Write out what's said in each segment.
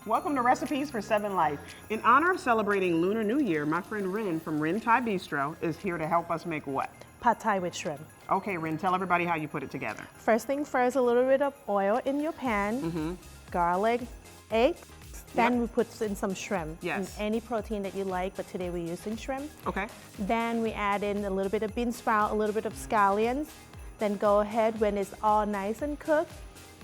Welcome to Recipes for Seven Life. In honor of celebrating Lunar New Year, my friend Rin from Rin Thai Bistro is here to help us make what? Pad Thai with shrimp. Okay, Rin, tell everybody how you put it together. First thing first, a little bit of oil in your pan, garlic, egg. Then we put in some shrimp. Yes. Any protein that you like, but today we're using shrimp. Okay. Then we add in a little bit of bean sprout, a little bit of scallions. Then go ahead, when it's all nice and cooked,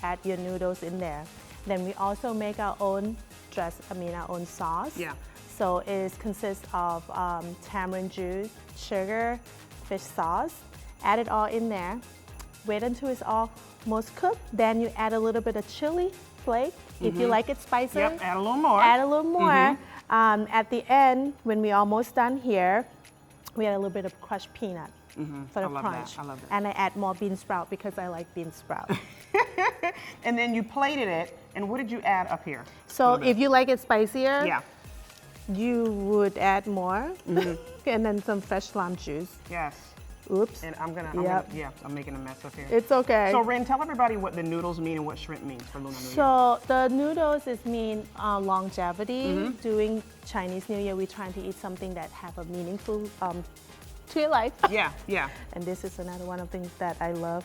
add your noodles in there. Then we also make our own our own sauce. Yeah. So it consists of tamarind juice, sugar, fish sauce. Add it all in there. Wait until it's almost cooked. Then you add a little bit of chili flake. If you like it spicier, Yep, add a little more. add a little more. At the end, when we're almost done here, we add a little bit of crushed peanut for the I love crunch. that. I love that. And I add more bean sprout because I like bean sprout. And then you plated it, and what did you add up here? So if you like it spicier, Yeah. you would add more. And then some fresh lime juice. Yes. Oops. And I'm making a mess up here. It's okay. So Rin, tell everybody what the noodles mean and what shrimp means for Lunar New Year. So the noodles mean longevity. During Chinese New Year, we're trying to eat something that have a meaningful to your life. Yeah, yeah. And this is another one of the things that I love,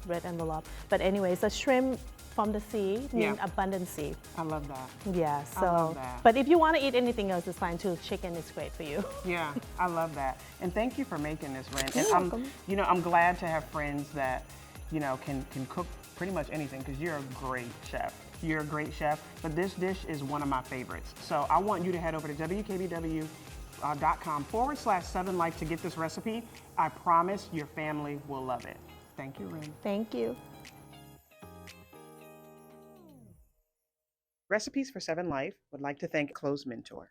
red envelope. But anyways, the shrimp from the sea means abundancy. I love that. Yeah, so. I love that. But if you want to eat anything else, it's fine too. Chicken is great for you. Yeah, I love that. And thank you for making this, Rin. You're And welcome. I'm glad to have friends that, can cook pretty much anything because you're a great chef. You're a great chef, but this dish is one of my favorites. So I want you to head over to wkbw.com/7life to get this recipe. I promise your family will love it. Thank you, Rin. Thank you. Recipes for Seven Life would like to thank Close Mentor.